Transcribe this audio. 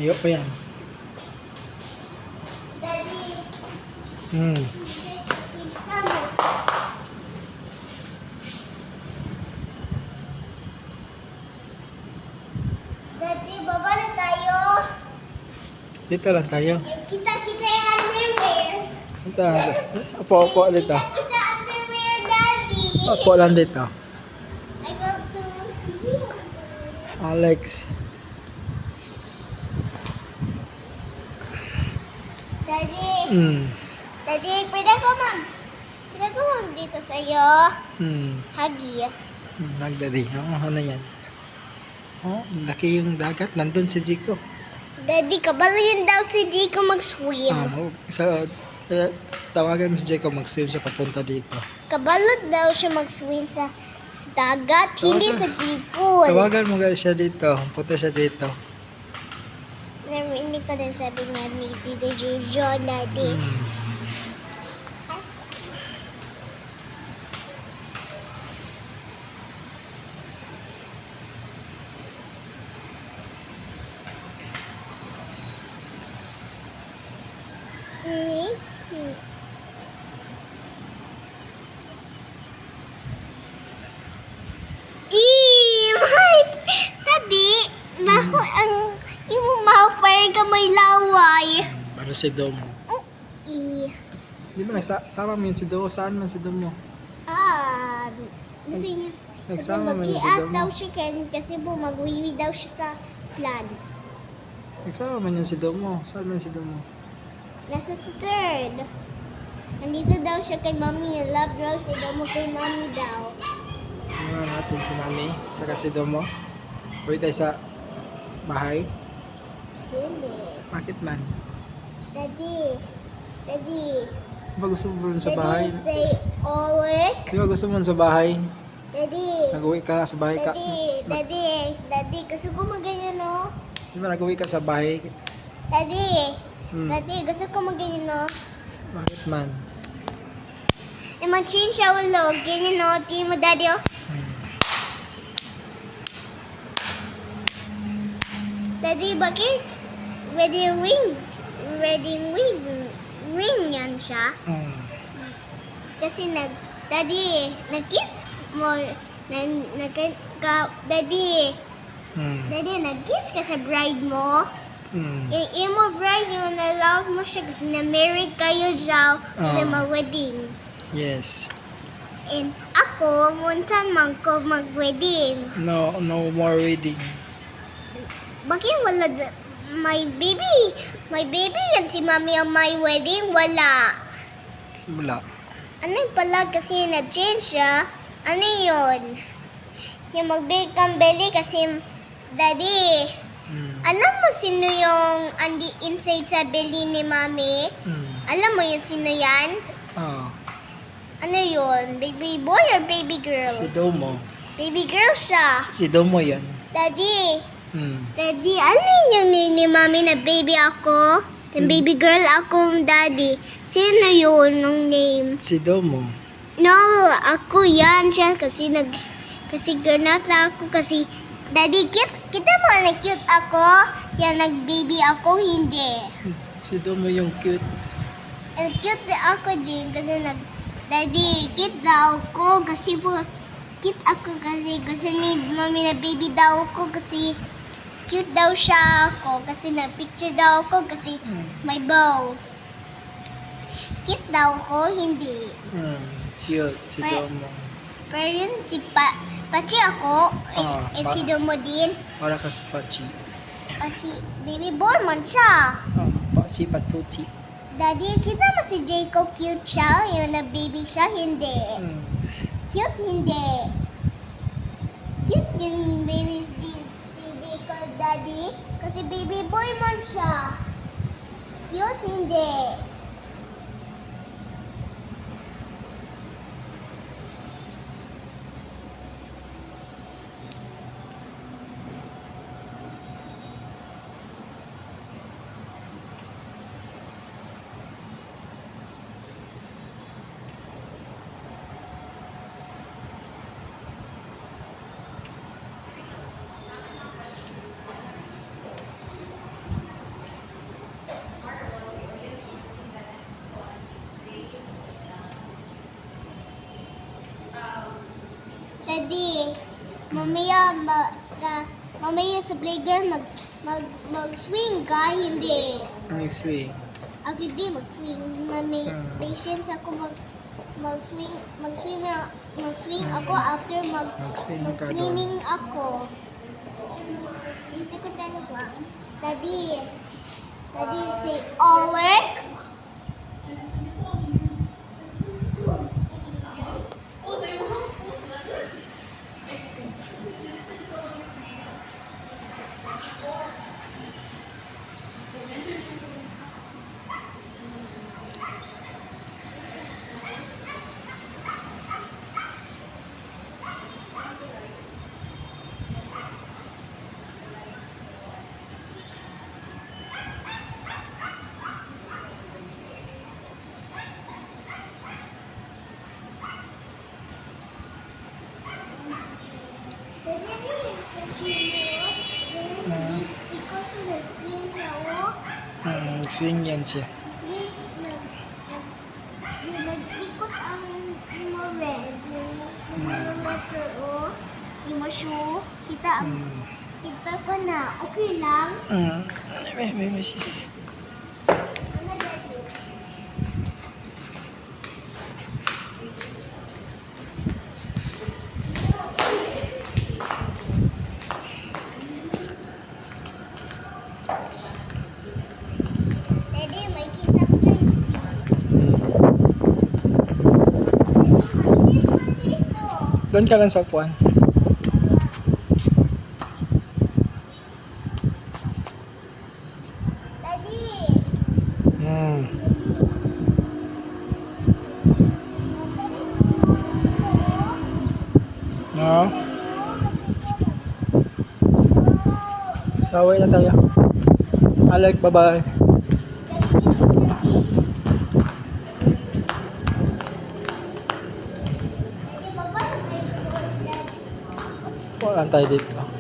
Layo pa yan. Daddy, Hmm. Daddy, baba na tayo. Dito lang tayo. Kita yung underwear. Dito. Upo dito. Kita underwear, Daddy. Upo lang dito. I go to Alex. Daddy. Hmm. Daddy, pwede ko mag dito sa'yo. Hagi. Nagdadi. Ano yan? Laki yung dagat. Nandun si Jico. Daddy, kabalo yun daw si Jico mag-swim. Tawagan mo si Jico mag-swim siya papunta dito. Kabalot daw siya mag-swim sa dagat, hindi sa gipon. Tawagan mo guys siya dito. Punta siya dito. Narinig ko din sabi niya ni Tita Jojo, Daddy. Daddy, bako ang imo ma-fire ka may laway. Para si Domo. Di ba sama mo yun si Domo? Saan man si Domo? Gusto niya. Kasi Nagsama mo yun si mag-i-out Domo. daw siya kasi magwiwi daw siya sa plants. Nagsama man yun si Domo. Saan man si Domo? Nasa third. Nandito daw siya kay Mommy. Love daw si Domo kay Mommy daw. Tingnan natin si Mami. Tsaka si Domo. Uwi tayo sa bahay. Hindi. Bakit man? Daddy. Daddy. Di ba gusto mo rin sa bahay? Daddy, stay awake. Di ba gusto mo sa bahay? Daddy. Nag-uwi ka sa bahay ka? Daddy, gusto ko maganyan, no? Di ba nag-uwi ka sa bahay? Daddy, gusto ko maganyan, no? Bakit man? Mag-change siya ulo. Ganyan, no? Tingin mo, Daddy, oh. Daddy, bakit? Wedding ring yan siya. Kasi Daddy, nag-kiss mo, Daddy, nag-kiss ka sa bride mo. Yung imo bride yung na-love mo siya kasi na-married kayo dyan kasi ma-wedding. Yes. And ako, munsan man ko mag-wedding. No more wedding. Bakit wala my baby yan si Mami ang my wedding, wala. Wala. Ano yung pala kasi na-change siya? Ano yun? Yung mag-bake ang belly kasi, Daddy, alam mo sino yung andi inside sa belly ni Mami? Alam mo yung sino yan? Ano yun? Baby boy or baby girl? Si Domo. Baby girl siya. Si Domo yan. Daddy, Daddy, ano yung name ni Mami na baby ako? Yung baby girl akong Daddy. Sino yun nung name? Si Domo. No, ako yan siya kasi ganata ako kasi Daddy, kita mo na cute ako? Yan nag-baby ako, hindi. Si Domo yung cute. And cute na ako din kasi Daddy, cute daw ako kasi cute ako kasi gusto ni Mami na baby daw ako kasi cute daw siya ako kasi na-picture daw ako kasi may bow. Cute daw ako, hindi. Cute si Domo. Pero yun, Pachi ako, si Domo din. Para ka si Pachi. Pachi, baby boy man siya. Pachi Patuchi. Daddy, kita mo si Jacob cute siya? Yung na baby siya? Hindi. Cute, hindi. Cute yung baby si Jacob, Daddy. Kasi baby boy man siya. Cute, hindi. Daddy, mamaya sa playground mag-swing ka, hindi. Ang swing. Ako hindi mag-swing. May patience ako mag-swing ako after Mag-swing ka doon. mag-swimming ako. Hindi ko talaga. Daddy, say Alec. Ikaw sa swing siya, oh. Swing yan siya. Yung nag-ikot ang yung red, yung letter O, yung shoe, kita ko na. Okay lang? May sis. Ano, Daddy? Daddy, may kita ko na yung Daddy, mainit pa dito. Doon ka lang sa upuan. Daddy, No? Kaway na tayo. Alec, bye-bye. Daddy, papasok tayo sa school, Daddy. Puan tayo dito.